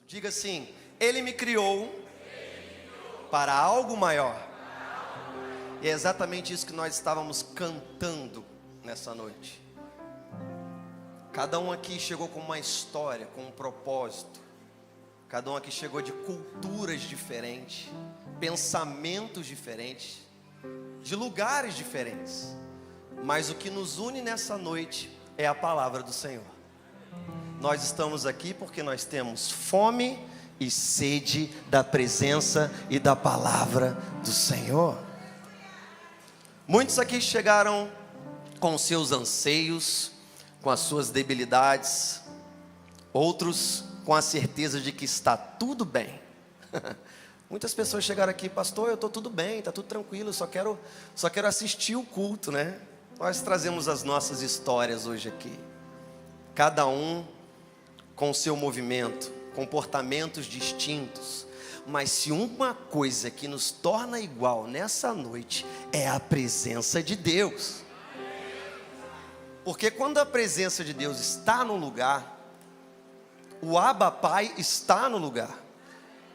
Diga assim: Ele me criou para algo maior. E é exatamente isso que nós estávamos cantando nessa noite. Cada um aqui chegou com uma história, com um propósito. Cada um aqui chegou de culturas diferentes, pensamentos diferentes, de lugares diferentes. Mas o que nos une nessa noite é a palavra do Senhor. Nós estamos aqui porque nós temos fome e sede da presença e da palavra do Senhor. Muitos aqui chegaram com seus anseios, com as suas debilidades. Outros com a certeza de que está tudo bem. Muitas pessoas chegaram aqui: pastor, eu estou tudo bem, está tudo tranquilo, só quero assistir o culto, né? Nós trazemos as nossas histórias hoje aqui. Cada um com o seu movimento, comportamentos distintos. Mas se uma coisa que nos torna igual nessa noite é a presença de Deus. Porque quando a presença de Deus está no lugar, o Abba Pai está no lugar.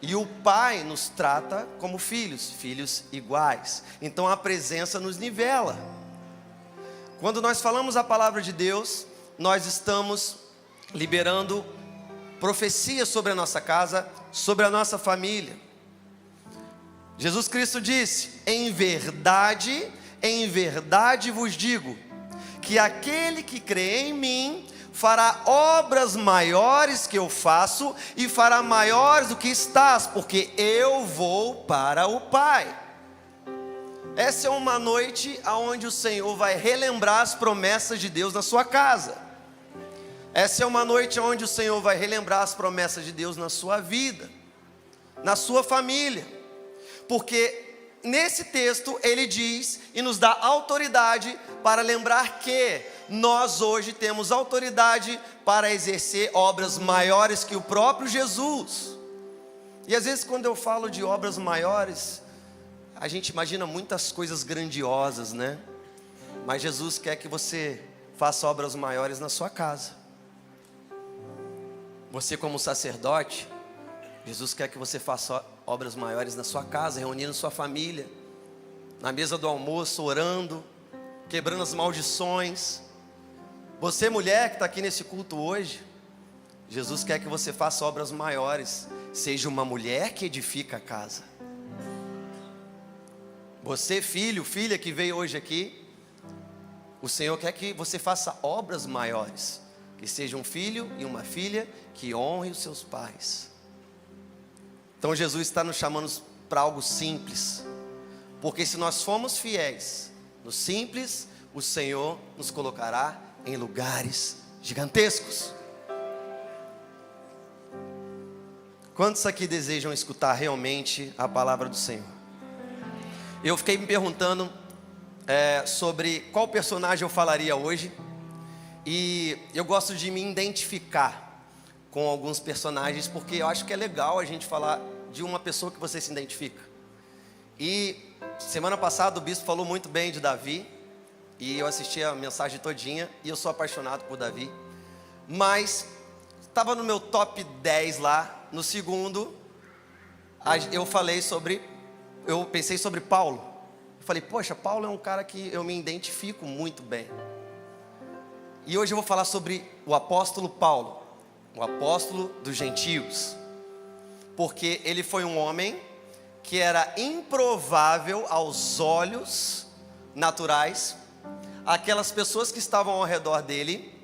E o Pai nos trata como filhos, filhos iguais. Então a presença nos nivela. Quando nós falamos a palavra de Deus, nós estamos liberando profecia sobre a nossa casa, sobre a nossa família. Jesus Cristo disse: em verdade vos digo, que aquele que crê em mim fará obras maiores que eu faço, e fará maiores do que estás, porque eu vou para o Pai. Essa é uma noite onde o Senhor vai relembrar as promessas de Deus na sua casa. Essa é uma noite onde o Senhor vai relembrar as promessas de Deus na sua vida, na sua família. Porque nesse texto ele diz e nos dá autoridade para lembrar que nós hoje temos autoridade para exercer obras maiores que o próprio Jesus. E às vezes quando eu falo de obras maiores, a gente imagina muitas coisas grandiosas, né? Mas Jesus quer que você faça obras maiores na sua casa. Você como sacerdote, Jesus quer que você faça obras maiores na sua casa, reunindo sua família, na mesa do almoço, orando, quebrando as maldições. Você mulher que está aqui nesse culto hoje, Jesus quer que você faça obras maiores, seja uma mulher que edifica a casa. Você filho, filha que veio hoje aqui, o Senhor quer que você faça obras maiores, que seja um filho e uma filha que honre os seus pais. Então Jesus está nos chamando para algo simples, porque se nós formos fiéis no simples, o Senhor nos colocará em lugares gigantescos. Quantos aqui desejam escutar realmente a palavra do Senhor? Eu fiquei me perguntando sobre qual personagem eu falaria hoje. E eu gosto de me identificar com alguns personagens, porque eu acho que é legal a gente falar de uma pessoa que você se identifica. E semana passada o bispo falou muito bem de Davi, e eu assisti a mensagem todinha, e eu sou apaixonado por Davi. Mas estava no meu top 10 lá, no segundo, eu pensei sobre Paulo. Eu falei, poxa, Paulo é um cara que eu me identifico muito bem. E hoje eu vou falar sobre o apóstolo Paulo, o apóstolo dos gentios, porque ele foi um homem que era improvável aos olhos naturais, aquelas pessoas que estavam ao redor dele,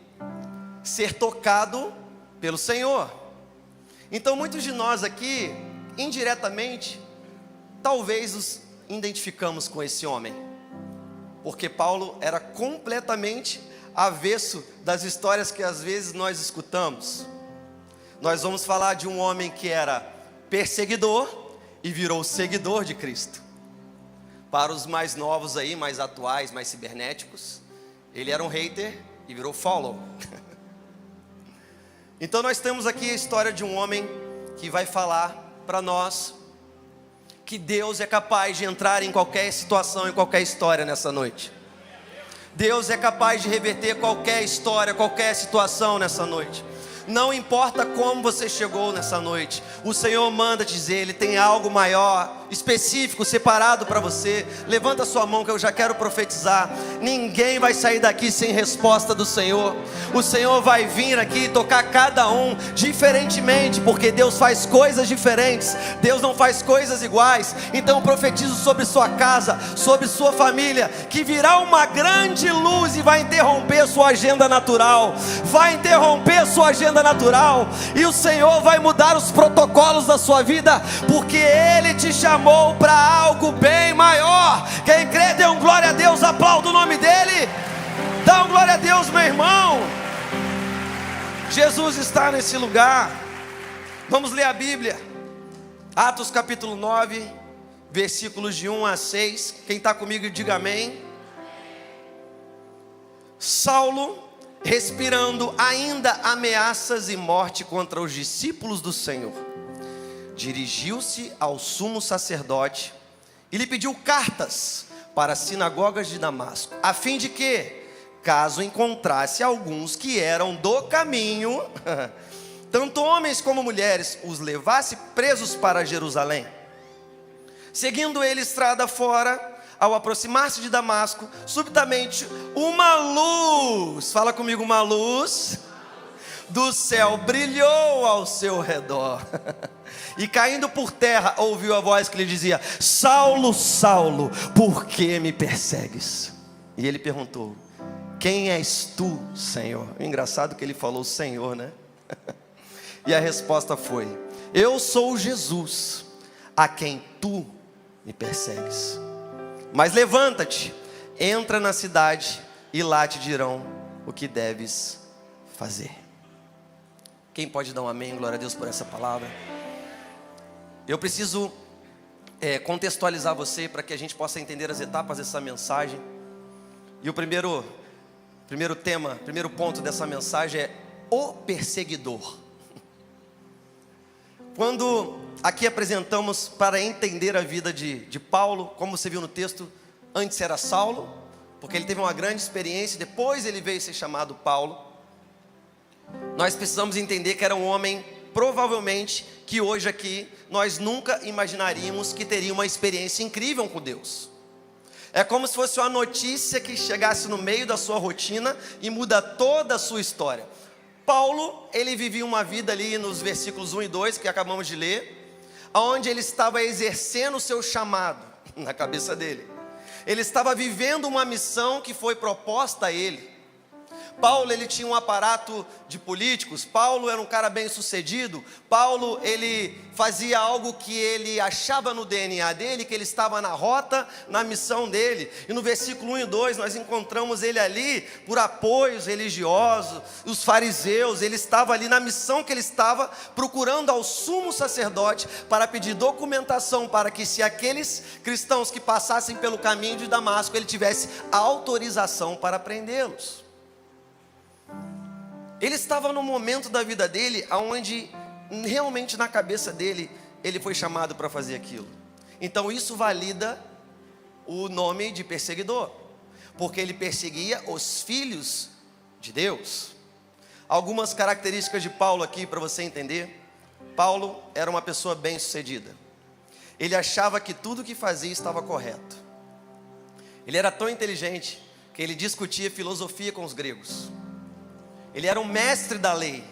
ser tocado pelo Senhor. Então muitos de nós aqui, indiretamente, talvez nos identificamos com esse homem, porque Paulo era completamente avesso das histórias que às vezes nós escutamos. Nós vamos falar de um homem que era perseguidor e virou seguidor de Cristo. Para os mais novos aí, mais atuais, mais cibernéticos, ele era um hater e virou follow. Então nós temos aqui a história de um homem que vai falar para nós que Deus é capaz de entrar em qualquer situação, em qualquer história nessa noite. Deus é capaz de reverter qualquer história, qualquer situação nessa noite. Não importa como você chegou nessa noite, o Senhor manda dizer, Ele tem algo maior, específico, separado para você. Levanta sua mão que eu já quero profetizar. Ninguém vai sair daqui sem resposta do Senhor. O Senhor vai vir aqui e tocar cada um diferentemente, porque Deus faz coisas diferentes, Deus não faz coisas iguais. Então eu profetizo sobre sua casa, sobre sua família, que virá uma grande luz e vai interromper sua agenda natural, vai interromper sua agenda natural, e o Senhor vai mudar os protocolos da sua vida, porque Ele te chamou para algo bem maior. Quem crê, dê um glória a Deus, aplauda o nome dEle, dá um glória a Deus, meu irmão. Jesus está nesse lugar. Vamos ler a Bíblia, Atos capítulo 9, versículos de 1 a 6, quem está comigo diga amém. Saulo, respirando ainda ameaças e morte contra os discípulos do Senhor, dirigiu-se ao sumo sacerdote e lhe pediu cartas para as sinagogas de Damasco, a fim de que, caso encontrasse alguns que eram do caminho, tanto homens como mulheres, os levasse presos para Jerusalém. Seguindo ele estrada fora, ao aproximar-se de Damasco, subitamente uma luz, fala comigo, uma luz do céu brilhou ao seu redor. E caindo por terra, ouviu a voz que lhe dizia: Saulo, Saulo, por que me persegues? E ele perguntou: quem és tu, Senhor? Engraçado que ele falou Senhor, né? E a resposta foi: eu sou Jesus, a quem tu me persegues. Mas levanta-te, entra na cidade, e lá te dirão o que deves fazer. Quem pode dar um amém? Glória a Deus por essa palavra. Eu preciso contextualizar você para que a gente possa entender as etapas dessa mensagem. E o primeiro tema, primeiro ponto dessa mensagem é o perseguidor. Quando aqui apresentamos para entender a vida de Paulo, como você viu no texto, antes era Saulo, porque ele teve uma grande experiência, depois ele veio ser chamado Paulo. Nós precisamos entender que era um homem, provavelmente, que hoje aqui, nós nunca imaginaríamos que teria uma experiência incrível com Deus. É como se fosse uma notícia que chegasse no meio da sua rotina e muda toda a sua história. Paulo, ele vivia uma vida ali nos versículos 1 e 2, que acabamos de ler, onde ele estava exercendo o seu chamado na cabeça dele. Ele estava vivendo uma missão que foi proposta a ele. Paulo, ele tinha um aparato de políticos. Paulo era um cara bem sucedido. Paulo, ele fazia algo que ele achava no DNA dele, que ele estava na rota, na missão dele. E no versículo 1 e 2 nós encontramos ele ali por apoios religiosos, os fariseus. Ele estava ali na missão que ele estava, procurando ao sumo sacerdote para pedir documentação, para que se aqueles cristãos que passassem pelo caminho de Damasco, ele tivesse autorização para prendê-los. Ele estava no momento da vida dele, onde realmente na cabeça dele, ele foi chamado para fazer aquilo. Então isso valida o nome de perseguidor, porque ele perseguia os filhos de Deus. Algumas características de Paulo aqui para você entender. Paulo era uma pessoa bem sucedida. Ele achava que tudo que fazia estava correto. Ele era tão inteligente que ele discutia filosofia com os gregos. Ele era um mestre da lei,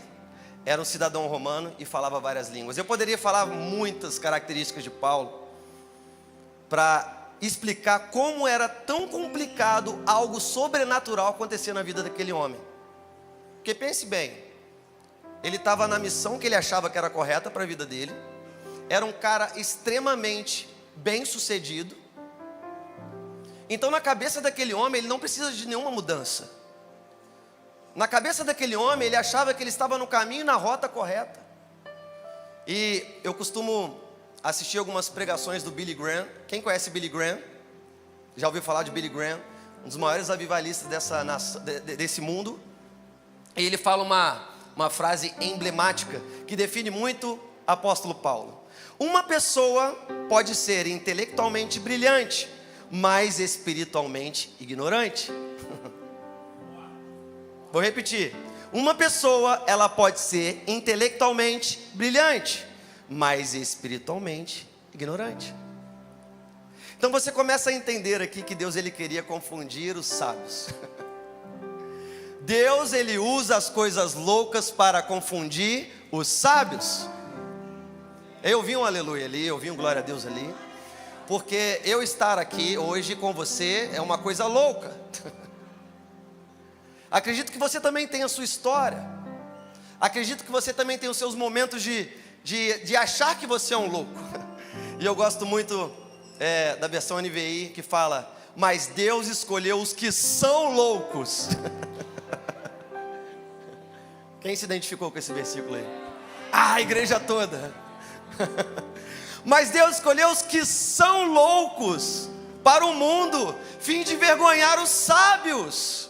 era um cidadão romano e falava várias línguas. Eu poderia falar muitas características de Paulo para explicar como era tão complicado algo sobrenatural acontecer na vida daquele homem. Porque pense bem, ele estava na missão que ele achava que era correta para a vida dele, era um cara extremamente bem sucedido. Então na cabeça daquele homem ele não precisa de nenhuma mudança. Na cabeça daquele homem, ele achava que ele estava no caminho, na rota correta. E eu costumo assistir algumas pregações do Billy Graham. Quem conhece Billy Graham? Já ouviu falar de Billy Graham? Um dos maiores avivalistas desse mundo. E ele fala uma frase emblemática que define muito o apóstolo Paulo. Uma pessoa pode ser intelectualmente brilhante, mas espiritualmente ignorante. Vou repetir. Uma pessoa, ela pode ser intelectualmente brilhante, mas espiritualmente ignorante. Então você começa a entender aqui que Deus, ele queria confundir os sábios. Deus, ele usa as coisas loucas para confundir os sábios. Eu vi um aleluia ali, eu vi um glória a Deus ali, porque eu estar aqui hoje com você é uma coisa louca. Acredito que você também tem a sua história. Acredito que você também tem os seus momentos de achar que você é um louco. E eu gosto muito da versão NVI que fala: mas Deus escolheu os que são loucos. Quem se identificou com esse versículo aí? A igreja toda. Mas Deus escolheu os que são loucos para o mundo, fim de envergonhar os sábios.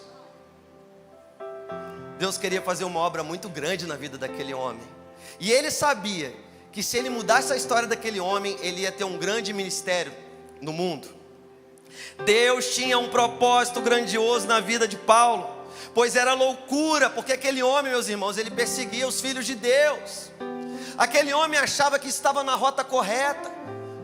Deus queria fazer uma obra muito grande na vida daquele homem, e ele sabia que se ele mudasse a história daquele homem, ele ia ter um grande ministério no mundo. Deus tinha um propósito grandioso na vida de Paulo, pois era loucura, porque aquele homem, meus irmãos, ele perseguia os filhos de Deus. Aquele homem achava que estava na rota correta,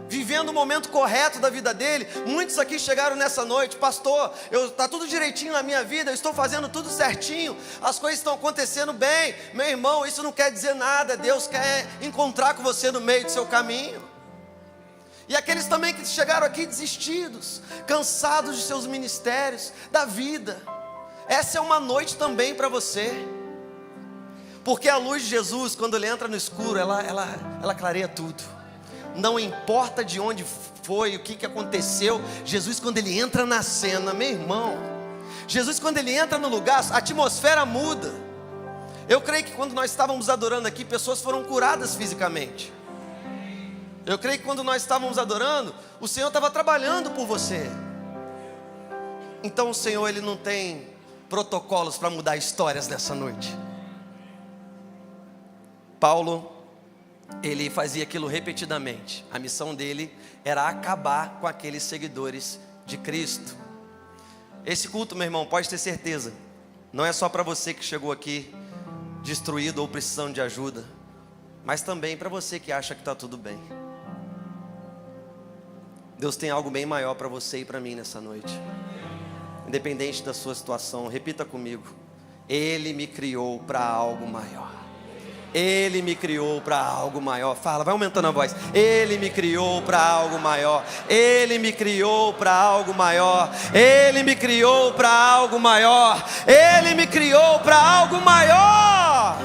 vivendo o momento correto da vida dele. Muitos aqui chegaram nessa noite: pastor, está tudo direitinho na minha vida, eu estou fazendo tudo certinho, as coisas estão acontecendo bem. Meu irmão, isso não quer dizer nada. Deus quer encontrar com você no meio do seu caminho. E aqueles também que chegaram aqui desistidos, cansados de seus ministérios, da vida, essa é uma noite também para você, porque a luz de Jesus, quando ele entra no escuro, ela clareia tudo. Não importa de onde foi, o que aconteceu, Jesus, quando ele entra na cena, meu irmão, Jesus, quando ele entra no lugar, a atmosfera muda. Eu creio que quando nós estávamos adorando aqui, pessoas foram curadas fisicamente. Eu creio que quando nós estávamos adorando, o Senhor estava trabalhando por você. Então o Senhor, ele não tem protocolos para mudar histórias nessa noite. Paulo, ele fazia aquilo repetidamente. A missão dele era acabar com aqueles seguidores de Cristo. Esse culto, meu irmão, pode ter certeza, não é só para você que chegou aqui destruído ou precisando de ajuda, mas também para você que acha que está tudo bem. Deus tem algo bem maior para você e para mim nessa noite. Independente da sua situação, repita comigo: Ele me criou para algo maior. Ele me criou para algo maior. Fala, vai aumentando a voz. Ele me criou para algo maior. Ele me criou para algo maior. Ele me criou para algo maior. Ele me criou para algo maior.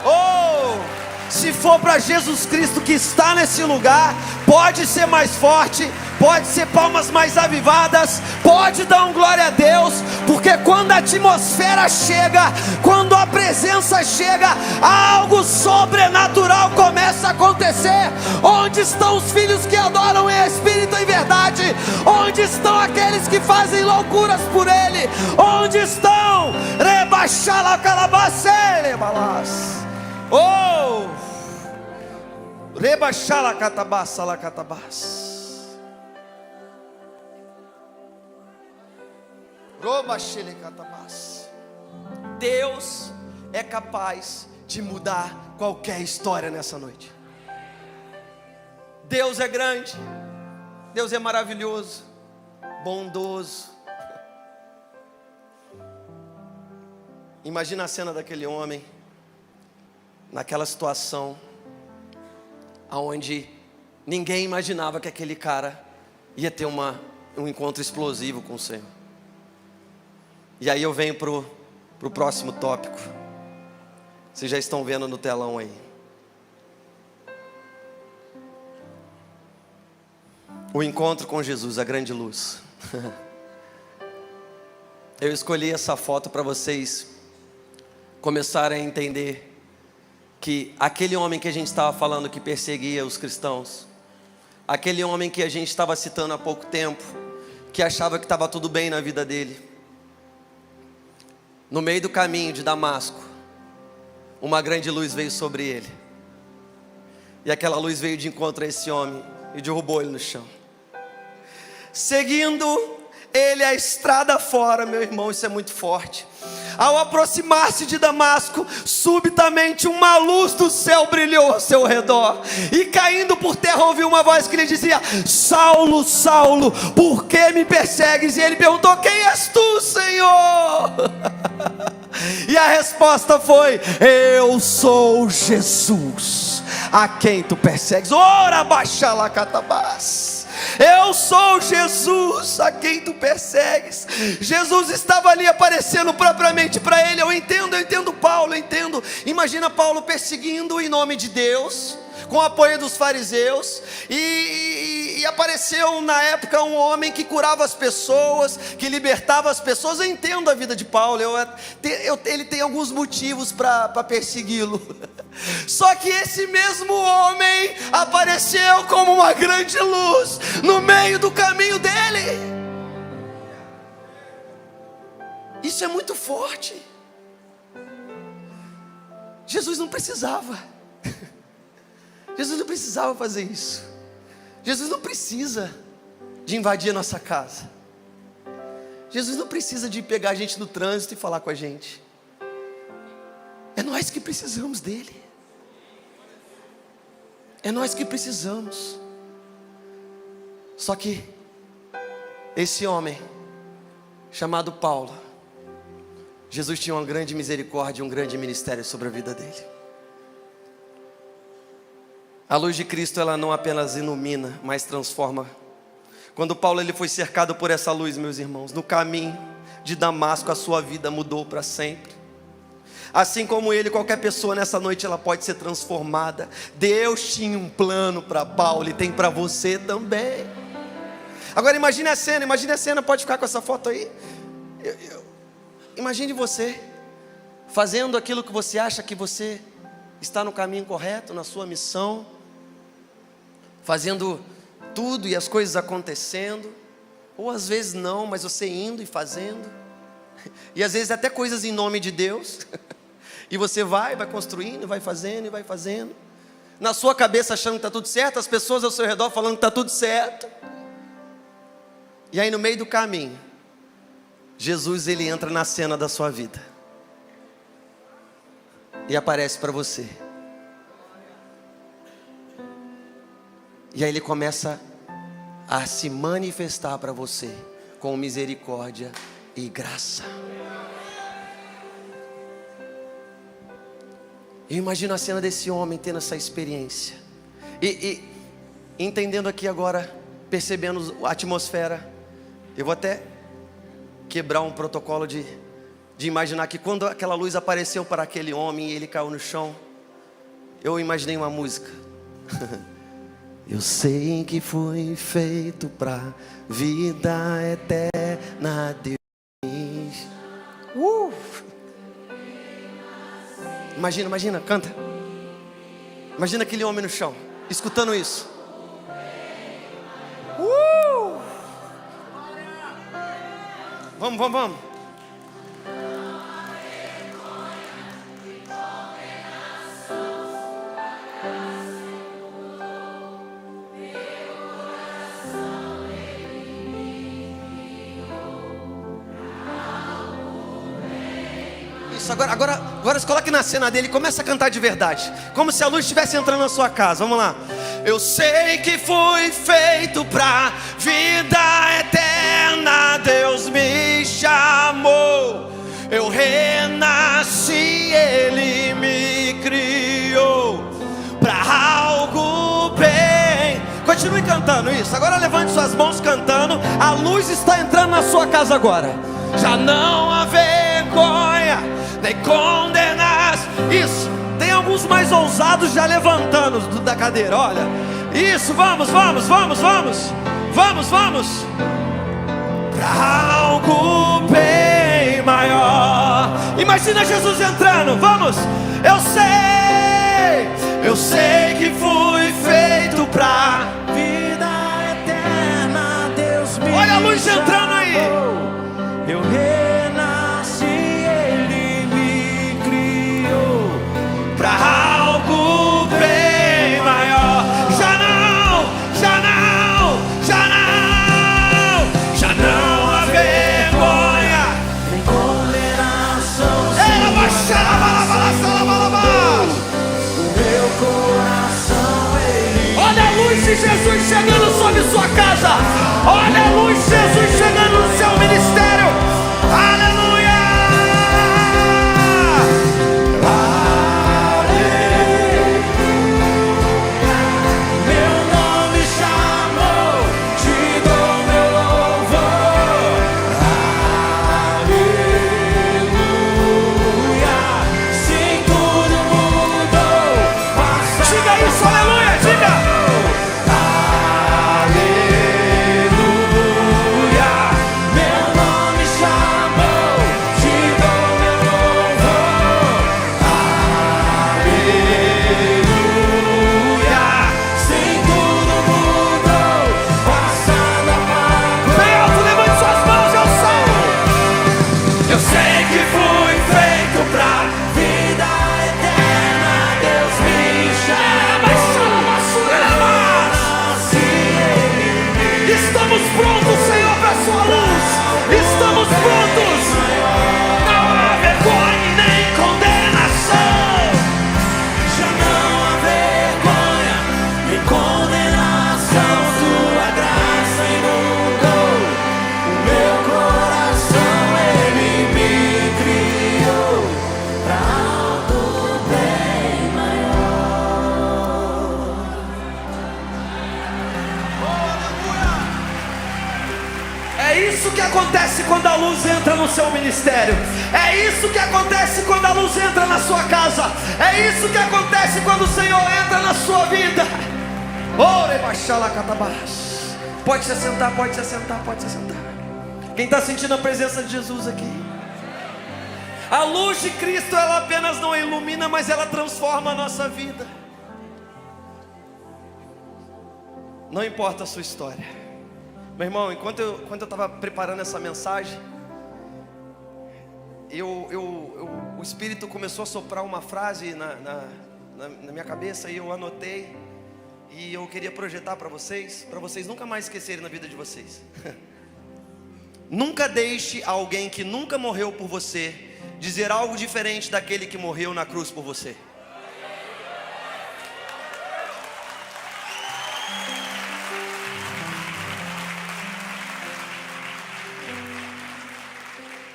Oh! Se for para Jesus Cristo que está nesse lugar, pode ser mais forte, pode ser palmas mais avivadas, pode dar um glória a Deus, porque quando a atmosfera chega, quando a presença chega, algo sobrenatural começa a acontecer. Onde estão os filhos que adoram em espírito e em verdade? Onde estão aqueles que fazem loucuras por Ele? Onde estão? Rebaixala calabacele balas. Oh! Rebaixala catabassa la catabas. Robaxele catabas. Deus é capaz de mudar qualquer história nessa noite. Deus é grande. Deus é maravilhoso, bondoso. Imagina a cena daquele homem naquela situação aonde ninguém imaginava que aquele cara ia ter um encontro explosivo com o Senhor. E aí eu venho pro próximo tópico. Vocês já estão vendo no telão aí. O encontro com Jesus, a grande luz. Eu escolhi essa foto para vocês começarem a entender que aquele homem que a gente estava falando que perseguia os cristãos, aquele homem que a gente estava citando há pouco tempo, que achava que estava tudo bem na vida dele, no meio do caminho de Damasco, uma grande luz veio sobre ele, e aquela luz veio de encontro a esse homem e derrubou ele no chão. Seguindo ele a estrada fora, meu irmão, isso é muito forte. Ao aproximar-se de Damasco, subitamente uma luz do céu brilhou ao seu redor, e caindo por terra ouviu uma voz que lhe dizia: Saulo, Saulo, por que me persegues? E ele perguntou: quem és tu, Senhor? E a resposta foi: eu sou Jesus, a quem tu persegues. Ora, baixa lá, catabás. Eu sou Jesus, a quem tu persegues. Jesus estava ali aparecendo propriamente para ele. Eu entendo Paulo, eu entendo. Imagina Paulo perseguindo em nome de Deus, com o apoio dos fariseus, e apareceu na época um homem que curava as pessoas, que libertava as pessoas. Eu entendo a vida de Paulo, ele tem alguns motivos para persegui-lo. Só que esse mesmo homem apareceu como uma grande luz no meio do caminho dele. Isso é muito forte. Jesus não precisava. Jesus não precisava fazer isso. Jesus não precisa de invadir a nossa casa. Jesus não precisa de pegar a gente no trânsito e falar com a gente. É nós que precisamos dele. É nós que precisamos. Só que esse homem chamado Paulo, Jesus tinha uma grande misericórdia, um grande ministério sobre a vida dele. A luz de Cristo, ela não apenas ilumina, mas transforma. Quando Paulo ele foi cercado por essa luz, meus irmãos, no caminho de Damasco, a sua vida mudou para sempre. Assim como ele, qualquer pessoa nessa noite, ela pode ser transformada. Deus tinha um plano para Paulo e tem para você também. Agora imagine a cena, pode ficar com essa foto aí. Imagine você fazendo aquilo que você acha que você está no caminho correto, na sua missão, fazendo tudo e as coisas acontecendo, ou às vezes não, mas você indo e fazendo, e às vezes até coisas em nome de Deus, e você vai construindo, vai fazendo, na sua cabeça achando que está tudo certo, as pessoas ao seu redor falando que está tudo certo, e aí no meio do caminho, Jesus ele entra na cena da sua vida, e aparece para você, e aí ele começa a se manifestar para você, com misericórdia e graça. Eu imagino a cena desse homem tendo essa experiência, e entendendo aqui agora, percebendo a atmosfera. Eu vou até quebrar um protocolo de imaginar que quando aquela luz apareceu para aquele homem e ele caiu no chão, eu imaginei uma música. Eu sei que fui feito pra vida eterna, Deus. Imagina, canta. Imagina aquele homem no chão, escutando isso. Vamos. Isso, agora se coloque na cena dele e começa a cantar de verdade, como se a luz estivesse entrando na sua casa. Vamos lá. Eu sei que fui feito pra vida eterna, Deus me chamou, eu renasci, Ele me criou pra algo bem. Continue cantando isso. Agora levante suas mãos cantando. A luz está entrando na sua casa agora. Já não há vergonha, nem condenas. Isso. Tem alguns mais ousados já levantando da cadeira. Olha. Isso, vamos. Pra algo bem maior. Imagina Jesus entrando. Vamos. Eu sei que fui feito pra vida eterna, Deus me Olha a luz entrando aí. Eu renasci, Ele me criou pra algo bem maior. Já não há vergonha, nem condenação. luz de Jesus chegando sobre sua casa. Olha a luz de Jesus chegando no seu ministério. Aleluia! Meu nome chamou, te dou meu louvor. Aleluia! Sim, tudo mudou. Diga isso, aleluia, diga! Acontece quando a luz entra no seu ministério. É isso que acontece quando a luz entra na sua casa. É isso que acontece quando o Senhor entra na sua vida. Pode se assentar, pode se assentar, pode se assentar. Quem está sentindo a presença de Jesus aqui? A luz de Cristo, ela apenas não ilumina, mas ela transforma a nossa vida. Não importa a sua história. Meu irmão, enquanto eu estava preparando essa mensagem, o Espírito começou a soprar uma frase na minha cabeça, e eu anotei, e eu queria projetar para vocês nunca mais esquecerem na vida de vocês. Nunca deixe alguém que nunca morreu por você dizer algo diferente daquele que morreu na cruz por você.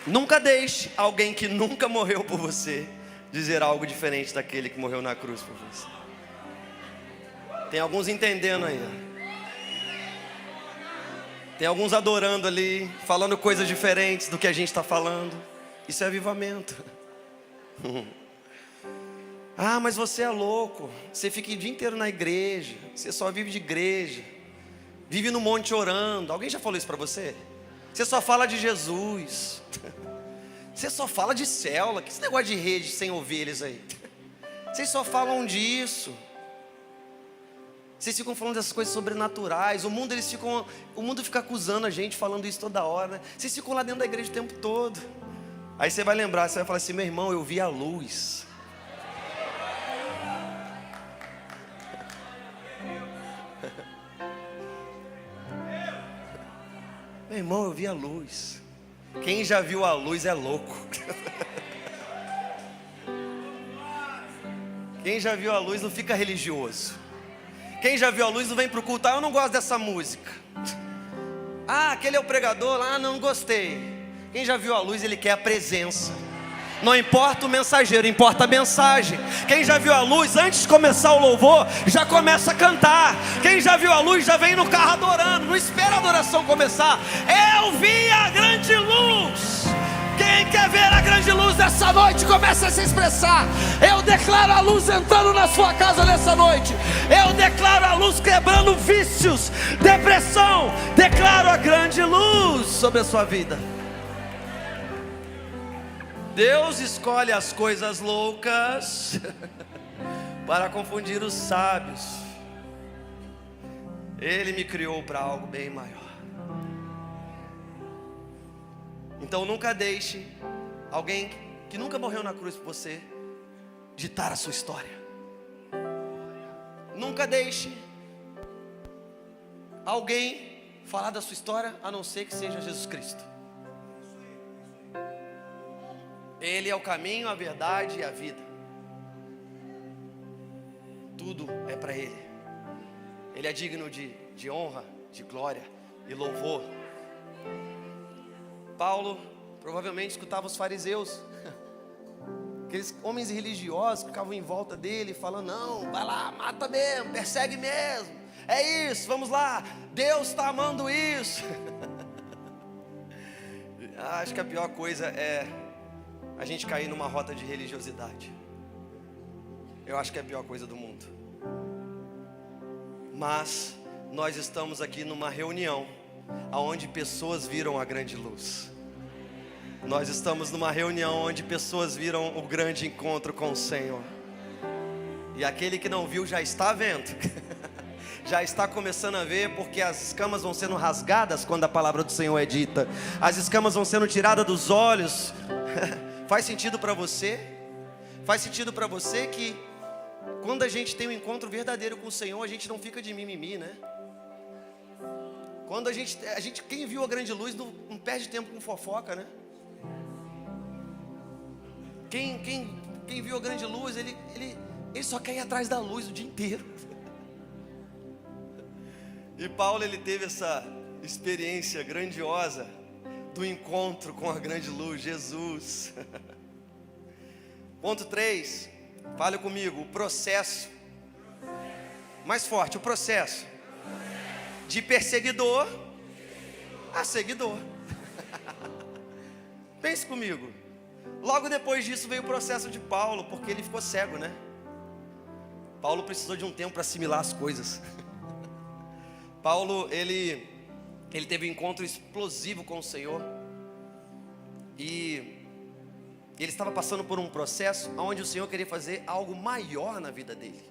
Nunca deixe alguém que nunca morreu por você dizer algo diferente daquele que morreu na cruz por você. Tem alguns entendendo aí. Tem alguns adorando ali, falando coisas diferentes do que a gente está falando. Isso é avivamento. Ah, mas você é louco. Você fica o dia inteiro na igreja. Você só vive de igreja. Vive no monte orando. Alguém já falou isso para você? Você só fala de Jesus. Você só fala de célula. Que esse negócio de rede sem ovelhas aí? Vocês só falam disso. Vocês ficam falando dessas coisas sobrenaturais. O mundo fica acusando a gente, falando isso toda hora, né? Vocês ficam lá dentro da igreja o tempo todo. Aí você vai lembrar, você vai falar assim: meu irmão, eu vi a luz. Meu irmão, eu vi a luz. Quem já viu a luz é louco. Quem já viu a luz não fica religioso. Quem já viu a luz não vem para o culto. Ah, eu não gosto dessa música. Ah, aquele é o pregador. Ah, não gostei. Quem já viu a luz, ele quer a presença. Não importa o mensageiro, importa a mensagem. Quem já viu a luz, antes de começar o louvor, já começa a cantar. Quem já viu a luz, já vem no carro adorando. Não espera a adoração começar. Eu vi a grande luz. Quem quer ver a grande luz dessa noite, começa a se expressar. Eu declaro a luz entrando na sua casa nessa noite. Eu declaro a luz quebrando vícios, depressão. Declaro a grande luz sobre a sua vida. Deus escolhe as coisas loucas para confundir os sábios. Ele me criou para algo bem maior. Então nunca deixe alguém que nunca morreu na cruz por você ditar a sua história. Nunca deixe alguém falar da sua história, a não ser que seja Jesus Cristo. Ele é o caminho, a verdade e a vida. Tudo é para Ele. Ele é digno de honra, de glória e louvor. Paulo provavelmente escutava os fariseus, aqueles homens religiosos que ficavam em volta dele, falando: não, vai lá, mata mesmo, persegue mesmo, é isso, vamos lá, Deus está amando isso. Acho que a pior coisa é a gente cair numa rota de religiosidade. Eu acho que é a pior coisa do mundo. Mas nós estamos aqui numa reunião onde pessoas viram a grande luz. Nós estamos numa reunião onde pessoas viram o grande encontro com o Senhor. E aquele que não viu já está vendo. Já está começando a ver, porque as escamas vão sendo rasgadas quando a palavra do Senhor é dita. As escamas vão sendo tiradas dos olhos. Faz sentido para você? Faz sentido para você que quando a gente tem um encontro verdadeiro com o Senhor, a gente não fica de mimimi, né? Quando a gente quem viu a grande luz não perde tempo com fofoca, né? Quem viu a grande luz, ele só quer ir atrás da luz o dia inteiro. E Paulo, ele teve essa experiência grandiosa do encontro com a grande luz, Jesus. Ponto 3, fale comigo, o processo. Mais forte, o processo de perseguidor a seguidor. Pense comigo. Logo depois disso veio o processo de Paulo, porque ele ficou cego, né? Paulo precisou de um tempo para assimilar as coisas. Paulo, ele teve um encontro explosivo com o Senhor. E ele estava passando por um processo onde o Senhor queria fazer algo maior na vida dele.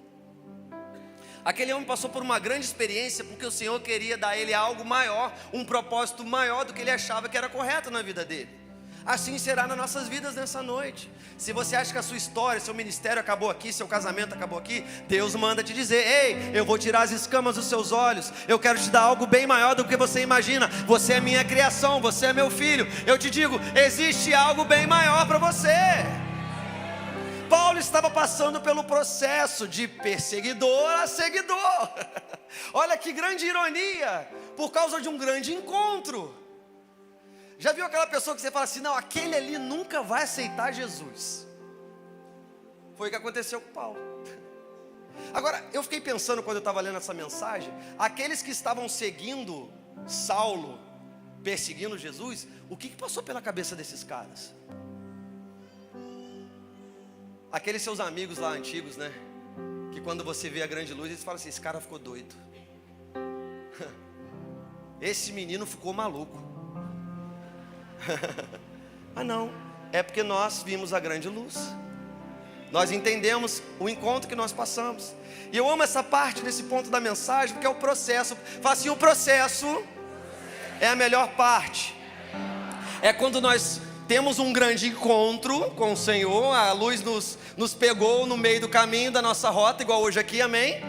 Aquele homem passou por uma grande experiência, porque o Senhor queria dar a ele algo maior, um propósito maior do que ele achava que era correto na vida dele. Assim será nas nossas vidas nessa noite. Se você acha que a sua história, seu ministério acabou aqui, seu casamento acabou aqui, Deus manda te dizer: ei, eu vou tirar as escamas dos seus olhos, eu quero te dar algo bem maior do que você imagina. Você é minha criação, você é meu filho. Eu te digo, existe algo bem maior para você. Paulo estava passando pelo processo de perseguidor a seguidor. Olha que grande ironia, por causa de um grande encontro. Já viu aquela pessoa que você fala assim: não, aquele ali nunca vai aceitar Jesus? Foi o que aconteceu com Paulo. Agora, eu fiquei pensando quando eu estava lendo essa mensagem, aqueles que estavam seguindo Saulo, perseguindo Jesus, o que passou pela cabeça desses caras? Aqueles seus amigos lá antigos, né? Que quando você vê a grande luz, eles falam assim: esse cara ficou doido. Esse menino ficou maluco. Mas não, é porque nós vimos a grande luz. Nós entendemos o encontro que nós passamos. E eu amo essa parte, nesse ponto da mensagem, porque é o processo. Fala assim: o processo é a melhor parte. É quando nós temos um grande encontro com o Senhor, a luz nos pegou no meio do caminho da nossa rota, igual hoje aqui, amém?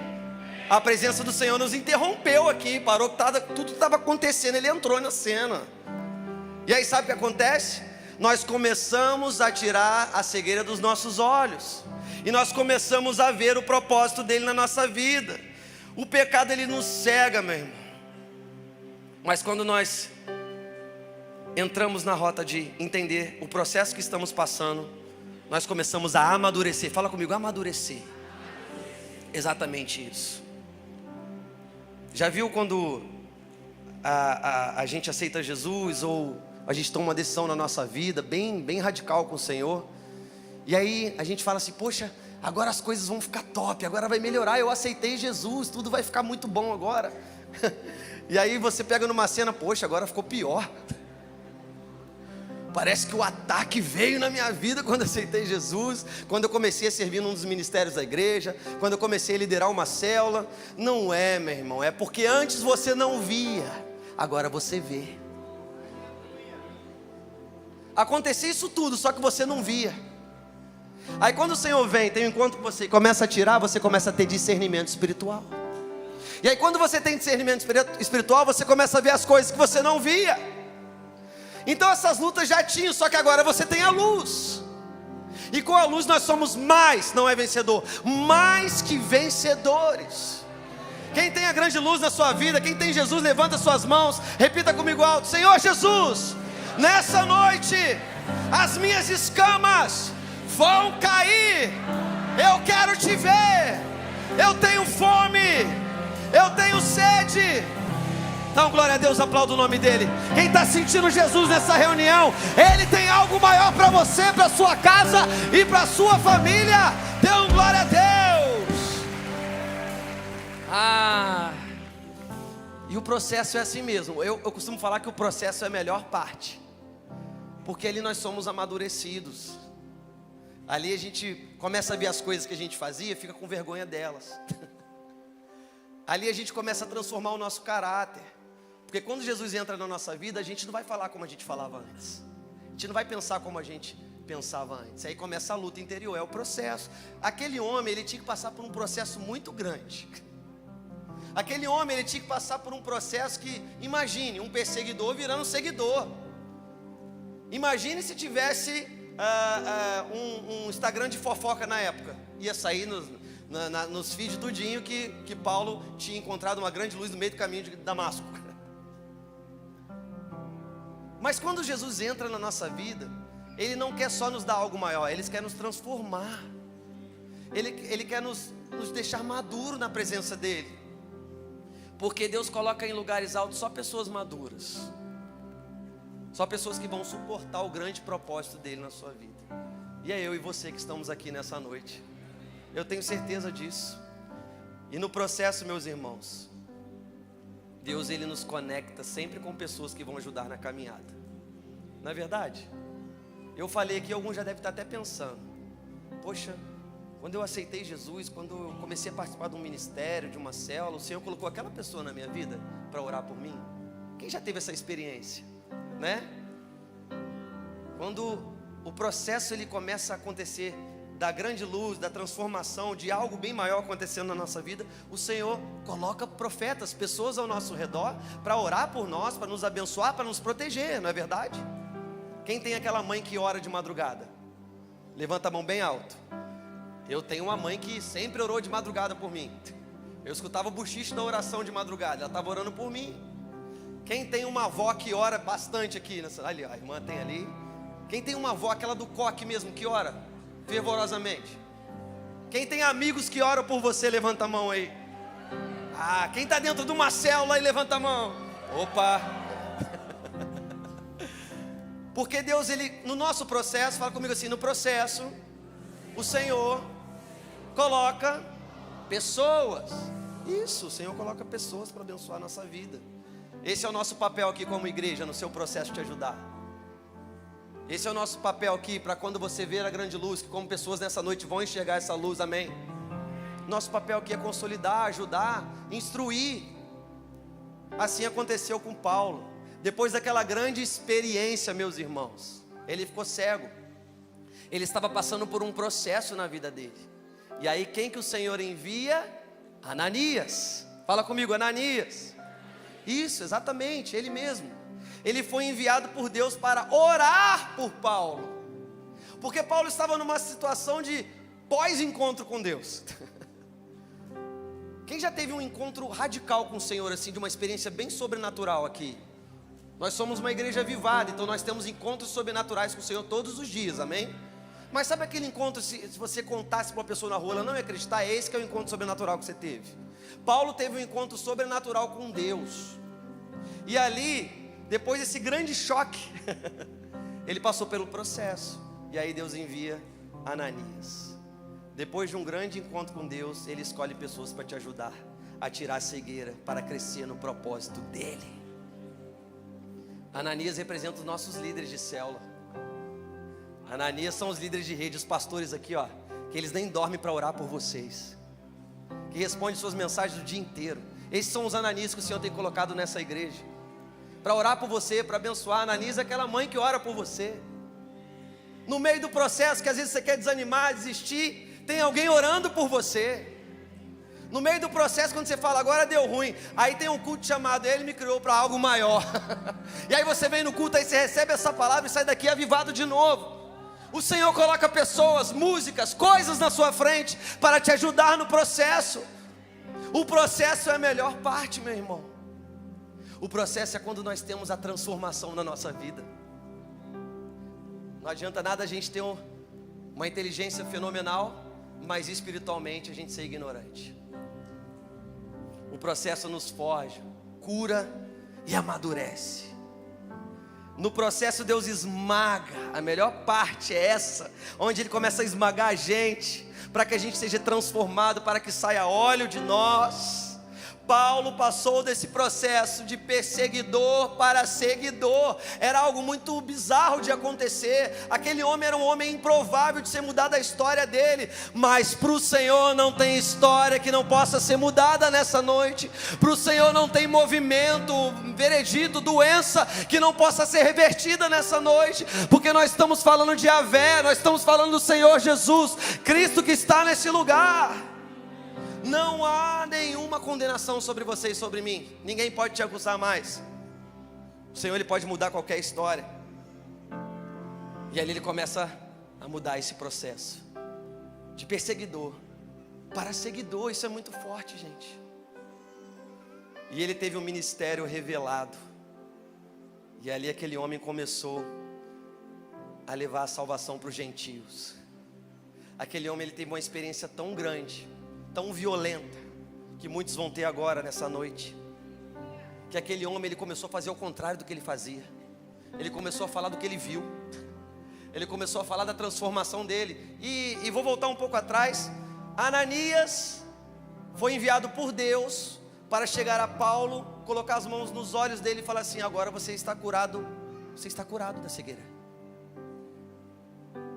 A presença do Senhor nos interrompeu aqui, parou, tudo estava acontecendo, Ele entrou na cena. E aí sabe o que acontece? Nós começamos a tirar a cegueira dos nossos olhos, e nós começamos a ver o propósito dele na nossa vida. O pecado, ele nos cega, meu irmão. Mas quando nós entramos na rota de entender o processo que estamos passando, nós começamos a amadurecer. Fala comigo, amadurecer. Exatamente isso. Já viu quando a gente aceita Jesus, ou a gente toma uma decisão na nossa vida bem radical com o Senhor, e aí a gente fala assim: poxa, agora as coisas vão ficar top, agora vai melhorar, eu aceitei Jesus, tudo vai ficar muito bom agora. E aí você pega numa cena: poxa, agora ficou pior. Parece que o ataque veio na minha vida quando eu aceitei Jesus, quando eu comecei a servir num dos ministérios da igreja, quando eu comecei a liderar uma célula. Não é, meu irmão, é porque antes você não via, agora você vê. Acontecia isso tudo, só que você não via. Aí quando o Senhor vem, tem um encontro com você e começa a tirar, você começa a ter discernimento espiritual. E aí quando você tem discernimento espiritual, você começa a ver as coisas que você não via. Então essas lutas já tinham, só que agora você tem a luz. E com a luz nós somos mais, não é vencedor, mais que vencedores. Quem tem a grande luz na sua vida, quem tem Jesus, levanta suas mãos, repita comigo alto: Senhor Jesus, nessa noite as minhas escamas vão cair. Eu quero te ver. Eu tenho fome, eu tenho sede. Então glória a Deus, aplauda o nome dele. Quem está sentindo Jesus nessa reunião, ele tem algo maior para você, para sua casa e para sua família. Dê um glória a Deus. E o processo é assim mesmo. Eu costumo falar que o processo é a melhor parte, porque ali nós somos amadurecidos. Ali a gente começa a ver as coisas que a gente fazia, fica com vergonha delas. Ali a gente começa a transformar o nosso caráter. Porque quando Jesus entra na nossa vida, a gente não vai falar como a gente falava antes. A gente não vai pensar como a gente pensava antes. Aí começa a luta interior, é o processo. Aquele homem, ele tinha que passar por um processo muito grande. Aquele homem, ele tinha que passar por um processo que, imagine, um perseguidor virando um seguidor. Imagine se tivesse um Instagram de fofoca na época. Ia sair nos feeds tudinho que Paulo tinha encontrado uma grande luz no meio do caminho de Damasco. Mas quando Jesus entra na nossa vida, Ele não quer só nos dar algo maior, Ele quer nos transformar. Ele quer nos deixar maduro na presença dEle. Porque Deus coloca em lugares altos só pessoas maduras. Só pessoas que vão suportar o grande propósito dEle na sua vida. E é eu e você que estamos aqui nessa noite. Eu tenho certeza disso. E no processo, meus irmãos, Deus, Ele nos conecta sempre com pessoas que vão ajudar na caminhada. Não é verdade? Eu falei aqui, alguns já devem estar até pensando: poxa, quando eu aceitei Jesus, quando eu comecei a participar de um ministério, de uma célula, o Senhor colocou aquela pessoa na minha vida para orar por mim. Quem já teve essa experiência? Né? Quando o processo ele começa a acontecer, da grande luz, da transformação, de algo bem maior acontecendo na nossa vida, o Senhor coloca profetas, pessoas ao nosso redor, para orar por nós, para nos abençoar, para nos proteger, não é verdade? Quem tem aquela mãe que ora de madrugada? Levanta a mão bem alto. Eu tenho uma mãe que sempre orou de madrugada por mim. Eu escutava o bochicho da oração de madrugada, ela estava orando por mim. Quem tem uma avó que ora bastante aqui? Ali, a irmã tem ali. Quem tem uma avó, aquela do coque mesmo, que ora fervorosamente? Quem tem amigos que oram por você, levanta a mão aí. Quem está dentro de uma célula aí, levanta a mão. Opa! Porque Deus, Ele, no nosso processo, fala comigo assim, no processo, o Senhor coloca pessoas. Isso, o Senhor coloca pessoas para abençoar a nossa vida. Esse é o nosso papel aqui como igreja, no seu processo de te ajudar. Esse é o nosso papel aqui, para quando você ver a grande luz, que como pessoas nessa noite vão enxergar essa luz, amém? Nosso papel aqui é consolidar, ajudar, instruir. Assim aconteceu com Paulo. Depois daquela grande experiência, meus irmãos, ele ficou cego. Ele estava passando por um processo na vida dele. E aí quem que o Senhor envia? Ananias. Fala comigo, Ananias. Isso, exatamente, ele mesmo. Ele foi enviado por Deus para orar por Paulo. Porque Paulo estava numa situação de pós-encontro com Deus. Quem já teve um encontro radical com o Senhor, assim, de uma experiência bem sobrenatural aqui? Nós somos uma igreja avivada, então nós temos encontros sobrenaturais com o Senhor todos os dias, amém? Mas sabe aquele encontro, se você contasse para uma pessoa na rua, ela não ia acreditar? É esse que é o encontro sobrenatural que você teve. Paulo teve um encontro sobrenatural com Deus. E ali, depois desse grande choque, ele passou pelo processo. E aí Deus envia Ananias. Depois de um grande encontro com Deus, Ele escolhe pessoas para te ajudar a tirar a cegueira, para crescer no propósito dEle. Ananias representa os nossos líderes de célula. Ananias são os líderes de rede, os pastores aqui, ó, que eles nem dormem para orar por vocês, que respondem suas mensagens o dia inteiro. Esses são os Ananias que o Senhor tem colocado nessa igreja, para orar por você, para abençoar. Ananias é aquela mãe que ora por você. No meio do processo, que às vezes você quer desanimar, desistir, tem alguém orando por você. No meio do processo, quando você fala, agora deu ruim, aí tem um culto chamado Ele me criou para algo maior. E aí você vem no culto, aí você recebe essa palavra e sai daqui avivado de novo. O Senhor coloca pessoas, músicas, coisas na sua frente para te ajudar no processo. O processo é a melhor parte, meu irmão. O processo é quando nós temos a transformação na nossa vida. Não adianta nada a gente ter uma inteligência fenomenal, mas espiritualmente a gente ser ignorante. O processo nos forja, cura e amadurece. No processo Deus esmaga. A melhor parte é essa, onde Ele começa a esmagar a gente, para que a gente seja transformado, para que saia óleo de nós. Paulo passou desse processo de perseguidor para seguidor. Era algo muito bizarro de acontecer. Aquele homem era um homem improvável de ser mudada a história dele. Mas para o Senhor não tem história que não possa ser mudada nessa noite. Para o Senhor não tem movimento, veredito, doença que não possa ser revertida nessa noite. Porque nós estamos falando de Yahvé, nós estamos falando do Senhor Jesus, Cristo que está nesse lugar. Não há nenhuma condenação sobre você e sobre mim. Ninguém pode te acusar mais. O Senhor, Ele pode mudar qualquer história. E ali Ele começa a mudar esse processo de perseguidor para seguidor. Isso é muito forte, gente. E ele teve um ministério revelado. E ali aquele homem começou a levar a salvação para os gentios. Aquele homem, ele teve uma experiência tão grande, tão violenta, que muitos vão ter agora nessa noite. Que aquele homem, ele começou a fazer o contrário do que ele fazia. Ele começou a falar do que ele viu. Ele começou a falar da transformação dele. E vou voltar um pouco atrás. Ananias foi enviado por Deus para chegar a Paulo, colocar as mãos nos olhos dele e falar assim: agora você está curado da cegueira.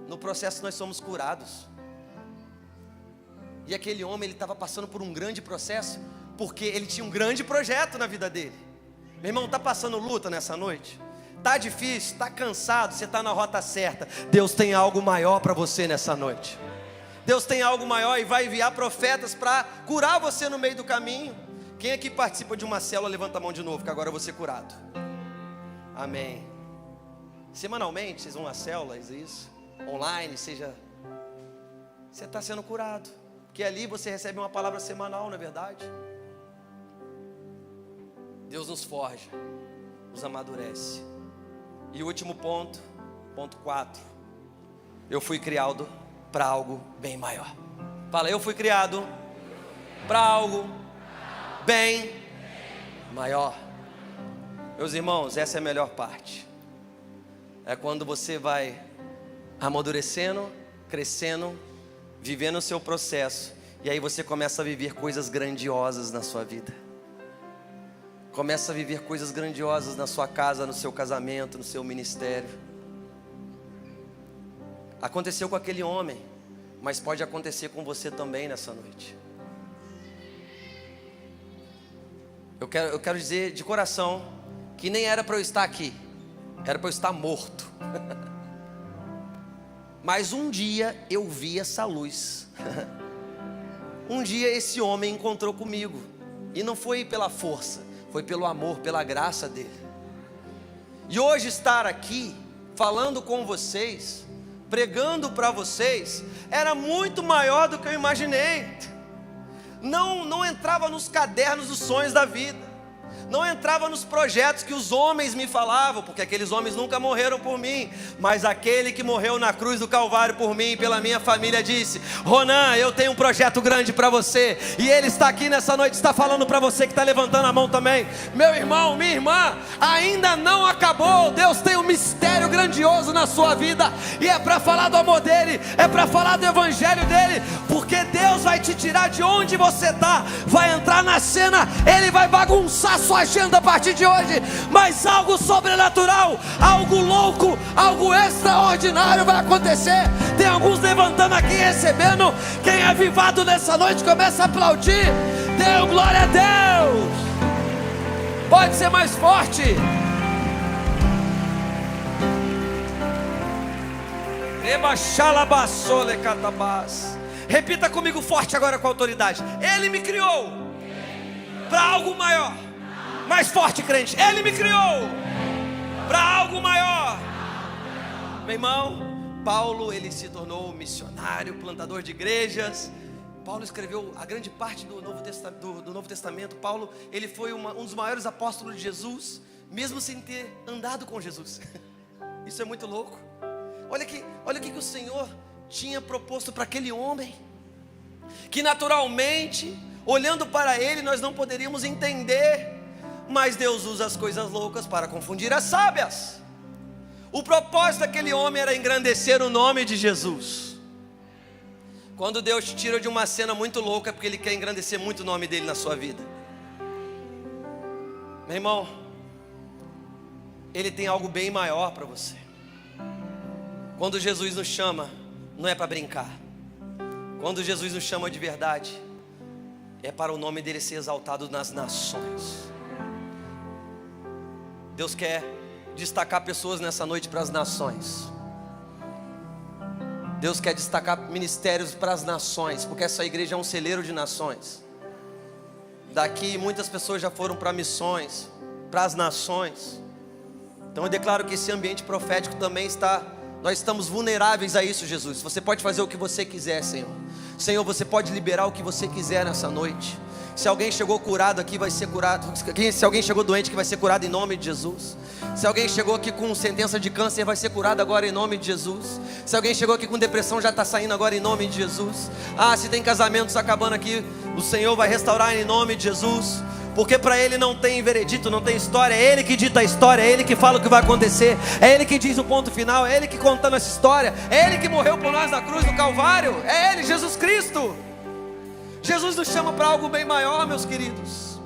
No processo nós somos curados. E aquele homem, ele estava passando por um grande processo, porque ele tinha um grande projeto na vida dele. Meu irmão, está passando luta nessa noite? Está difícil, está cansado, você está na rota certa. Deus tem algo maior para você nessa noite. Deus tem algo maior e vai enviar profetas para curar você no meio do caminho. Quem aqui participa de uma célula, levanta a mão de novo, que agora eu vou ser curado. Amém. Semanalmente, vocês vão às células, isso? Online, você está sendo curado. Porque ali você recebe uma palavra semanal, não é verdade? Deus nos forja, nos amadurece. E o último ponto, ponto 4. Eu fui criado para algo bem maior. Fala, eu fui criado para algo bem maior. Meus irmãos, essa é a melhor parte. É quando você vai amadurecendo, crescendo, vivendo o seu processo, e aí você começa a viver coisas grandiosas na sua vida. Começa a viver coisas grandiosas na sua casa, no seu casamento, no seu ministério. Aconteceu com aquele homem, mas pode acontecer com você também nessa noite. Eu quero dizer de coração que nem era para eu estar aqui, era para eu estar morto. Mas um dia eu vi essa luz. Um dia esse homem encontrou comigo. E não foi pela força, foi pelo amor, pela graça dele. E hoje estar aqui, falando com vocês, pregando para vocês, era muito maior do que eu imaginei. Não entrava nos cadernos dos sonhos da vida. Não entrava nos projetos que os homens me falavam, porque aqueles homens nunca morreram por mim, mas aquele que morreu na cruz do Calvário por mim e pela minha família disse: Ronan, eu tenho um projeto grande para você. E ele está aqui nessa noite, está falando para você que está levantando a mão também. Meu irmão, minha irmã, ainda não acabou. Deus tem um mistério grandioso na sua vida, e é para falar do amor dele, é para falar do evangelho dele, porque Deus vai te tirar de onde você está, vai entrar na cena, ele vai bagunçar a sua agenda a partir de hoje, mas algo sobrenatural, algo louco, algo extraordinário vai acontecer. Tem alguns levantando aqui, recebendo. Quem é avivado nessa noite começa a aplaudir. Dê glória a Deus. Pode ser mais forte. Repita comigo forte agora com autoridade. Ele me criou para algo maior. Mais forte, crente. Ele me criou para algo maior. Meu irmão, Paulo, ele se tornou missionário, plantador de igrejas. Paulo escreveu a grande parte do Novo Testamento. Paulo, ele foi um dos maiores apóstolos de Jesus, mesmo sem ter andado com Jesus. Isso é muito louco. Olha o que o Senhor tinha proposto para aquele homem, que naturalmente, olhando para ele, nós não poderíamos entender, mas Deus usa as coisas loucas para confundir as sábias. O propósito daquele homem era engrandecer o nome de Jesus. Quando Deus te tira de uma cena muito louca, é porque Ele quer engrandecer muito o nome dEle na sua vida. Meu irmão, Ele tem algo bem maior para você. Quando Jesus nos chama, não é para brincar. Quando Jesus nos chama de verdade, é para o nome dEle ser exaltado nas nações. Deus quer destacar pessoas nessa noite para as nações. Deus quer destacar ministérios para as nações, porque essa igreja é um celeiro de nações. Daqui muitas pessoas já foram para missões, para as nações. Então eu declaro que esse ambiente profético também nós estamos vulneráveis a isso, Jesus. Você pode fazer o que você quiser, Senhor. Senhor, você pode liberar o que você quiser nessa noite. Se alguém chegou curado aqui, vai ser curado. Se alguém chegou doente, que vai ser curado em nome de Jesus. Se alguém chegou aqui com sentença de câncer, vai ser curado agora em nome de Jesus. Se alguém chegou aqui com depressão, já está saindo agora em nome de Jesus. Se tem casamentos acabando aqui, o Senhor vai restaurar em nome de Jesus. Porque para Ele não tem veredito, não tem história. É Ele que dita a história, é Ele que fala o que vai acontecer, é Ele que diz o ponto final, é Ele que contando essa história, é Ele que morreu por nós na cruz do Calvário, é Ele, Jesus Cristo. Jesus nos chama para algo bem maior, meus queridos.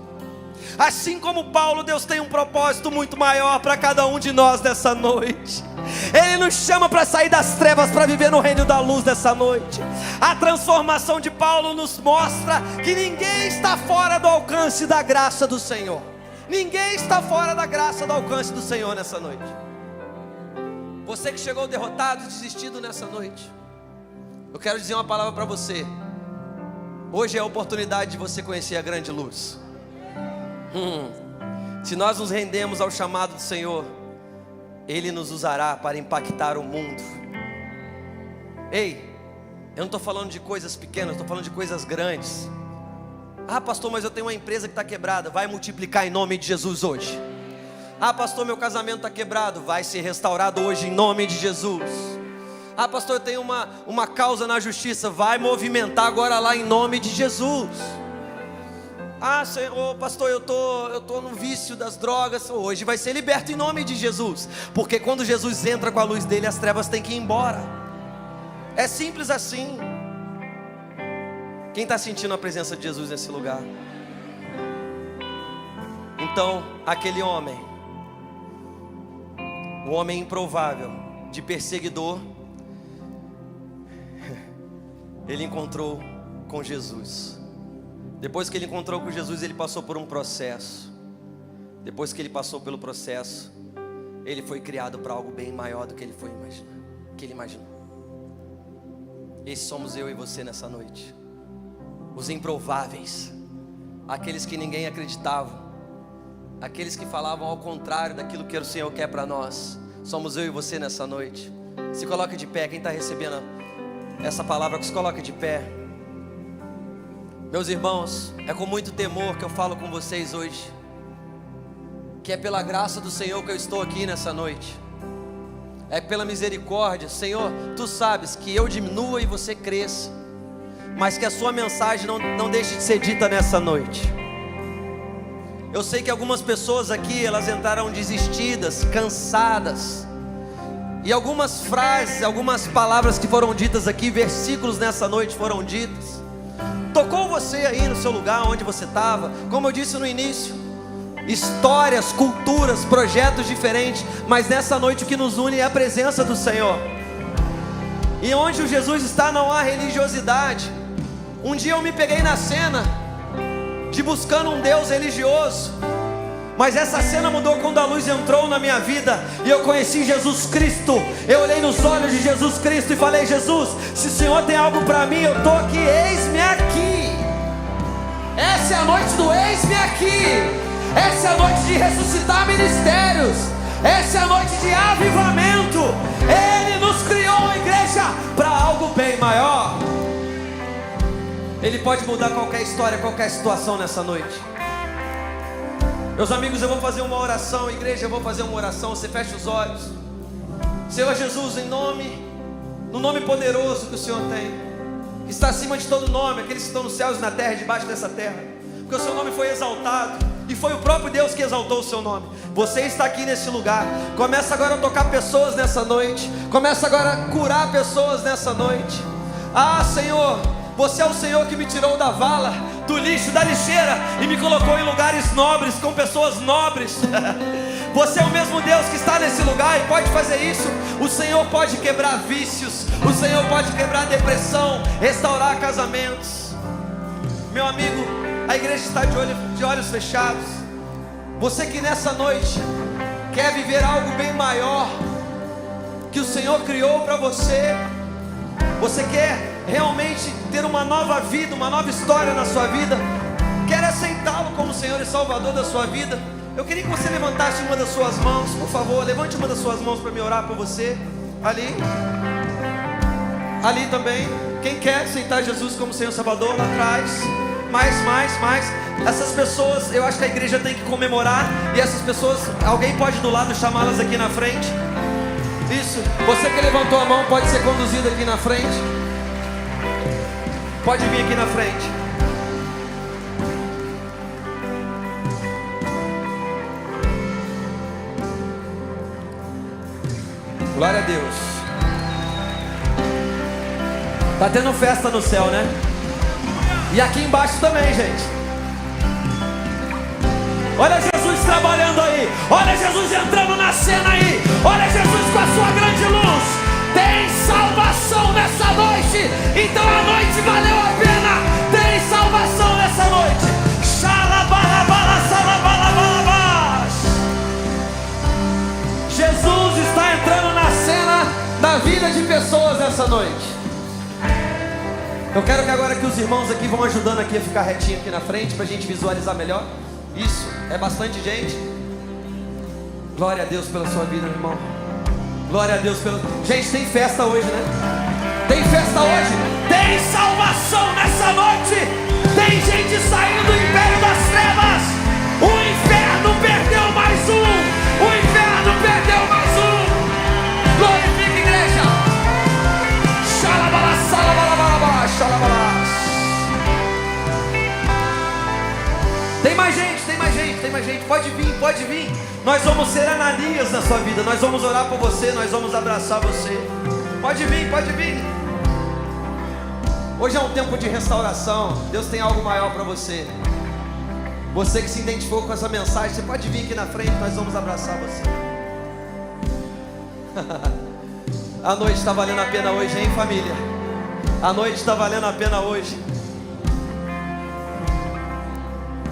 Assim como Paulo, Deus tem um propósito muito maior para cada um de nós nessa noite. Ele nos chama para sair das trevas, para viver no reino da luz dessa noite. A transformação de Paulo nos mostra que ninguém está fora do alcance da graça do Senhor. Ninguém está fora da graça, do alcance do Senhor nessa noite. Você que chegou derrotado, desistido nessa noite, eu quero dizer uma palavra para você. Hoje é a oportunidade de você conhecer a grande luz. Se nós nos rendemos ao chamado do Senhor, Ele nos usará para impactar o mundo. Ei, eu não estou falando de coisas pequenas, estou falando de coisas grandes. Pastor, mas eu tenho uma empresa que está quebrada. Vai multiplicar em nome de Jesus hoje. Pastor, meu casamento está quebrado. Vai ser restaurado hoje em nome de Jesus. Pastor, eu tenho uma causa na justiça. Vai movimentar agora lá em nome de Jesus. Senhor, pastor, eu tô no vício das drogas. Hoje vai ser liberto em nome de Jesus. Porque quando Jesus entra com a luz dele, as trevas têm que ir embora. É simples assim. Quem está sentindo a presença de Jesus nesse lugar? Então, aquele homem, o homem improvável, de perseguidor, ele encontrou com Jesus. Depois que ele encontrou com Jesus, ele passou por um processo. Depois que ele passou pelo processo, ele foi criado para algo bem maior do que ele imaginou. Esses somos eu e você nessa noite. Os improváveis, aqueles que ninguém acreditava, aqueles que falavam ao contrário daquilo que o Senhor quer para nós. Somos eu e você nessa noite. Se coloque de pé, quem está recebendo essa palavra, se coloque de pé. Meus irmãos, é com muito temor que eu falo com vocês hoje, que é pela graça do Senhor que eu estou aqui nessa noite. É pela misericórdia. Senhor, Tu sabes que eu diminua e você cresça, mas que a Sua mensagem não deixe de ser dita nessa noite. Eu sei que algumas pessoas aqui, elas entraram desistidas, cansadas, e algumas frases, algumas palavras que foram ditas aqui, versículos nessa noite foram ditos, tocou você aí no seu lugar onde você estava. Como eu disse no início, histórias, culturas, projetos diferentes, mas nessa noite o que nos une é a presença do Senhor. E onde o Jesus está não há religiosidade. Um dia eu me peguei na cena de buscando um Deus religioso, mas essa cena mudou quando a luz entrou na minha vida e eu conheci Jesus Cristo. Eu olhei nos olhos de Jesus Cristo e falei: Jesus, se o Senhor tem algo para mim, eu estou aqui, eis-me aqui. Essa é a noite do eis-me aqui. Essa é a noite de ressuscitar ministérios. Essa é a noite de avivamento. Ele nos criou, a igreja, para algo bem maior. Ele pode mudar qualquer história, qualquer situação nessa noite. Meus amigos, eu vou fazer uma oração. Igreja, eu vou fazer uma oração. Você fecha os olhos. Senhor Jesus, no nome poderoso que o Senhor tem, que está acima de todo nome, aqueles que estão nos céus e na terra, debaixo dessa terra, porque o seu nome foi exaltado, e foi o próprio Deus que exaltou o seu nome. Você está aqui nesse lugar. Começa agora a tocar pessoas nessa noite. Começa agora a curar pessoas nessa noite. Ah, Senhor, você é o Senhor que me tirou da vala, do lixo, da lixeira, e me colocou em lugares nobres, com pessoas nobres. Você é o mesmo Deus que está nesse lugar e pode fazer isso. O Senhor pode quebrar vícios, o Senhor pode quebrar depressão, restaurar casamentos. Meu amigo, a igreja está de olhos fechados. Você que nessa noite quer viver algo bem maior que o Senhor criou para você, você quer realmente ter uma nova vida, uma nova história na sua vida, quer aceitá-lo como Senhor e Salvador da sua vida, eu queria que você levantasse uma das suas mãos, por favor. Levante uma das suas mãos para me orar por você. Ali também. Quem quer aceitar Jesus como Senhor e Salvador, lá atrás. Mais. Essas pessoas, eu acho que a igreja tem que comemorar. E essas pessoas, alguém pode do lado chamá-las aqui na frente. Isso, você que levantou a mão pode ser conduzido aqui na frente. Pode vir aqui na frente. Glória a Deus. Tá tendo festa no céu, né? E aqui embaixo também, gente. Olha Jesus trabalhando aí. Olha Jesus entrando na cena aí. Olha Jesus com a sua grande luz. Tem salvação nessa noite. Então a noite valeu a pena. Tem salvação nessa noite. Jesus está entrando na cena da vida de pessoas nessa noite. Eu quero que agora que os irmãos aqui vão ajudando aqui a ficar retinho aqui na frente, para a gente visualizar melhor. Isso, é bastante gente. Glória a Deus pela sua vida, meu irmão. Glória a Deus pela... Gente, tem festa hoje, né? Tem festa hoje. Tem salvação nessa noite. Tem gente saindo do império das trevas. O inferno perdeu mais um. O inferno perdeu mais um. Glorifica, igreja. Xalabalá, xalabalá, xalabalá. Tem mais gente, tem mais gente, tem mais gente. Pode vir, pode vir. Nós vamos ser Ananias na sua vida. Nós vamos orar por você, nós vamos abraçar você. Pode vir, pode vir. Hoje é um tempo de restauração. Deus tem algo maior para você. Você que se identificou com essa mensagem, você pode vir aqui na frente, nós vamos abraçar você. A noite está valendo a pena hoje, hein, família? A noite está valendo a pena hoje.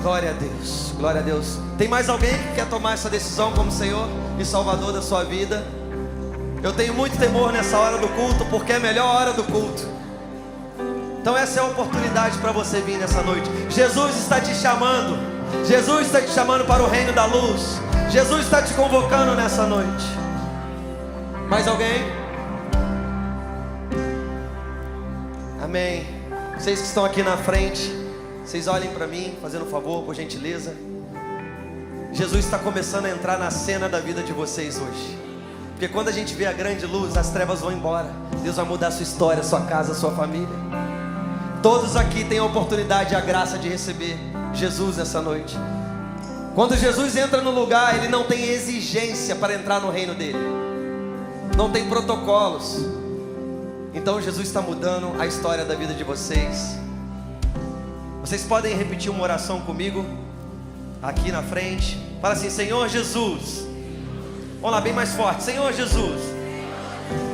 Glória a Deus, glória a Deus. Tem mais alguém que quer tomar essa decisão como Senhor e Salvador da sua vida? Eu tenho muito temor nessa hora do culto, porque é a melhor hora do culto. Então essa é a oportunidade para você vir nessa noite. Jesus está te chamando. Jesus está te chamando para o reino da luz. Jesus está te convocando nessa noite. Mais alguém? Amém. Vocês que estão aqui na frente, vocês olhem para mim, fazendo um favor, por gentileza. Jesus está começando a entrar na cena da vida de vocês hoje. Porque quando a gente vê a grande luz, as trevas vão embora. Deus vai mudar a sua história, a sua casa, a sua família. Todos aqui têm a oportunidade e a graça de receber Jesus nessa noite. Quando Jesus entra no lugar, Ele não tem exigência para entrar no reino dEle. Não tem protocolos. Então Jesus está mudando a história da vida de vocês. Vocês podem repetir uma oração comigo aqui na frente. Fala assim: Senhor Jesus. Vamos lá, bem mais forte. Senhor Jesus,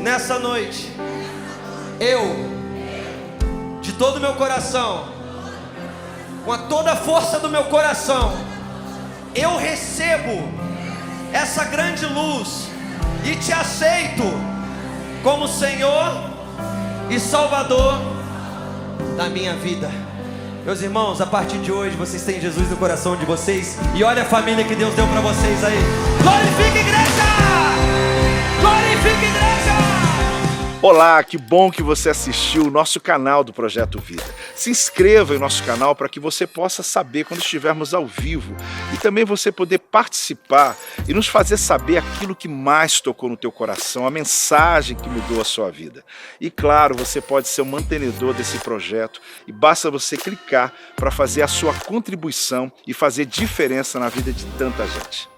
nessa noite, eu, de todo o meu coração, com toda a força do meu coração, eu recebo essa grande luz e te aceito como Senhor e Salvador da minha vida. Meus irmãos, a partir de hoje vocês têm Jesus no coração de vocês. E olha a família que Deus deu para vocês aí. Glorifique, igreja! Glorifique, igreja! Olá, que bom que você assistiu o nosso canal do Projeto Vida. Se inscreva em nosso canal para que você possa saber quando estivermos ao vivo e também você poder participar e nos fazer saber aquilo que mais tocou no teu coração, a mensagem que mudou a sua vida. E claro, você pode ser um mantenedor desse projeto e basta você clicar para fazer a sua contribuição e fazer diferença na vida de tanta gente.